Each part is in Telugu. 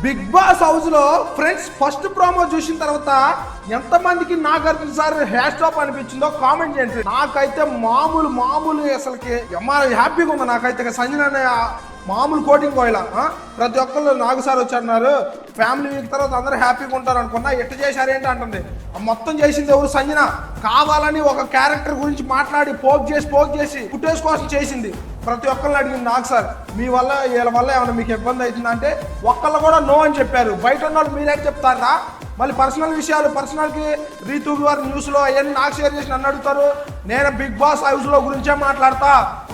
బిగ్ బాస్ హౌస్ లో ఫ్రెండ్స్ ఫస్ట్ ప్రోమో చూసిన తర్వాత ఎంతమందికి నాగార్జున సార్ హ్యాష్ టాప్ అనిపించిందో కామెంట్ చేయండి. నాకైతే మామూలు అసలుకి హ్యాపీగా ఉంది. నాకైతే సంజన అనే మామూలు కోటింగ్ పోయిలా ప్రతి ఒక్కళ్ళు నాగు సార్ వచ్చన్నారు ఫ్యామిలీ వీక్ తర్వాత అందరూ హ్యాపీగా ఉంటారు అనుకున్నా. ఎట్లా చేశారేంటి అంటుంది. మొత్తం చేసింది ఎవరు? సంజన కావాలని ఒక క్యారెక్టర్ గురించి మాట్లాడి పోక్ చేసి ఫుటేజ్ కోసం చేసింది. ప్రతి ఒక్కరిని అడిగింది నాగ్ సార్ మీ వల్ల వీళ్ళ వల్ల ఏమైనా మీకు ఇబ్బంది అవుతుందంటే ఒక్కళ్ళు కూడా నో అని చెప్పారు. బయట ఉన్న వాళ్ళు మీరేం చెప్తారా? మళ్ళీ పర్సనల్ విషయాలు పర్సనల్కి రీతూ గారు న్యూస్లో అవన్నీ నాకు షేర్ చేసి నన్ను అడుగుతారు. నేను బిగ్ బాస్ హౌస్లో గురించే మాట్లాడతా,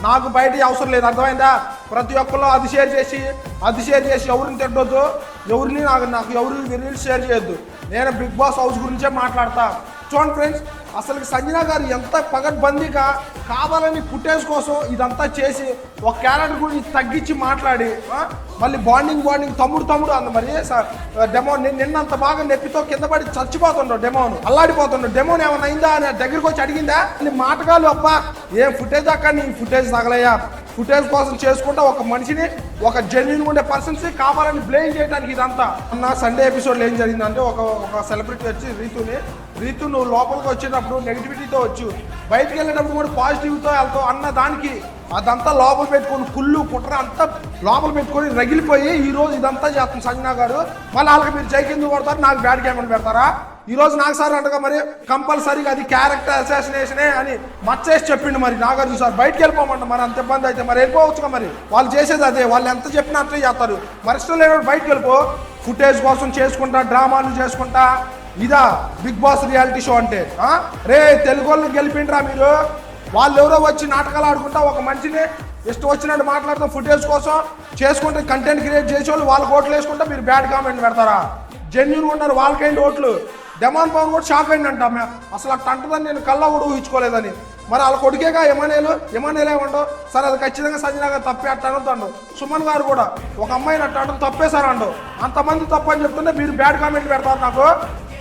నాకు బయట అవసరం లేదు. అర్థమైందా? ప్రతి ఒక్కళ్ళు అది షేర్ చేసి ఎవరిని తిట్టొద్దు, ఎవరిని నాకు ఎవరిని షేర్ చేయొద్దు. నేను బిగ్ బాస్ హౌస్ గురించే మాట్లాడతా. చూడండి ఫ్రెండ్స్, అసలు సంజన గారు ఎంత పగడ్బందీగా కావాలని ఫుటేజ్ కోసం ఇదంతా చేసి ఒక క్యారెక్టర్ గురించి తగ్గించి మాట్లాడి మళ్ళీ బాండింగ్ తమ్ముడు అంద. మరి డెమో నిన్నంత బాగా నెప్పితో కింద పడి చచ్చిపోతుండో, డెమోను అల్లాడిపోతుండో. డెమోన్ ఏమైనా అయిందా అని దగ్గరికి వచ్చి అడిగిందా? మాటకాలు అబ్బా ఏం ఫుటేజ్ అక్క నీ ఫుటేజ్ తగలయ్యా. ఫుటేజ్ కోసం చేసుకుంటా ఒక మనిషిని, ఒక జెన్యున్ ఉండే పర్సన్స్ కావాలని బ్లేమ్ చేయడానికి ఇదంతా. అన్న సండే ఎపిసోడ్లో ఏం జరిగిందంటే ఒక సెలబ్రిటీ వచ్చి రీతు నువ్వు లోపలికి వచ్చినప్పుడు నెగిటివిటీతో వచ్చు, బయటకు వెళ్ళేటప్పుడు కూడా పాజిటివ్తో వెళ్తావు అన్న దానికి అదంతా లోపల పెట్టుకొని కుట్ర అంతా లోపల పెట్టుకొని రగిలిపోయి ఈరోజు ఇదంతా చేస్తుంది సంజన గారు. మళ్ళీ వాళ్ళకి మీరు జైకిందు కొడతారు, నాకు బ్యాడ్ గేమ్ పెడతారా? ఈరోజు నాకు సార్ అంటగా మరి కంపల్సరీగా అది క్యారెక్టర్ అసాసినేషనే అని మచ్చేసి చెప్పిండు. మరి నాగార్జున సార్ బయటకు వెళ్ళిపోమంట. మరి అంత ఇబ్బంది అయితే మరి వెళ్ళిపోవచ్చుగా. మరి వాళ్ళు చేసేది అదే, వాళ్ళు ఎంత చెప్పినా అంతే చేస్తారు. మరి ఇష్టం లేనప్పుడు బయటకు వెళ్ళిపో. ఫుటేజ్ కోసం చేసుకుంటా, డ్రామాలు చేసుకుంటా, ఇదా బిగ్ బాస్ రియాలిటీ షో అంటే? రే తెలుగు వాళ్ళని గెలిపిండ్రా మీరు. వాళ్ళు ఎవరో వచ్చి నాటకాలు ఆడుకుంటా ఒక మనిషిని ఇష్టం వచ్చినట్టు మాట్లాడుతూ ఫుటేజ్ కోసం చేసుకుంటే కంటెంట్ క్రియేట్ చేసేవాళ్ళు వాళ్ళకి ఓట్లు వేసుకుంటే మీరు బ్యాడ్ కామెంట్ పెడతారా? జెన్యున్గా ఉన్నారు వాళ్ళకైంది ఓట్లు. డెమాన్ పవన్ కూడా షాక్ అయిందంట. అసలు అట్ట అంటుందని నేను కళ్ళ కూడా ఊహించుకోలేదని. మరి వాళ్ళ కొడుకేగా ఎమానేలు ఏమండవు సార్, అది ఖచ్చితంగా సంజన గారు తప్పే అట్ట అనొద్దండు. సుమన్ గారు కూడా ఒక అమ్మాయిని అట్ట అంటే తప్పే సార్ అండు. అంతమంది తప్పు అని చెప్తుంటే మీరు బ్యాడ్ కామెంట్లు పెడతారు. నాకు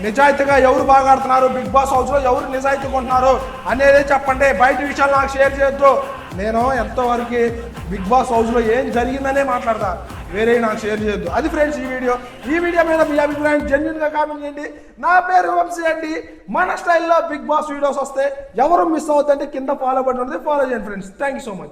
నిజాయితీగా ఎవరు బాగా ఆడుతున్నారు బిగ్ బాస్ హౌస్లో, ఎవరు నిజాయితీగా ఉంటున్నారు అనేదే చెప్పండి. బయట విషయాలు నాకు షేర్ చేయొద్దు. నేను ఎంతవరకు బిగ్ బాస్ హౌస్లో ఏం జరిగిందనే మాట్లాడతా, వేరే నాకు షేర్ చేయొద్దు. అది ఫ్రెండ్స్ ఈ వీడియో మీద మీ అభిప్రాయం జెన్యున్గా కామెంట్ చేయండి. నా పేరు వంశీ అండి. మన స్టైల్లో బిగ్ బాస్ వీడియోస్ వస్తే ఎవరు మిస్ అవుతుందంటే కింద ఫాలో చేయండి friends. Thank you so much.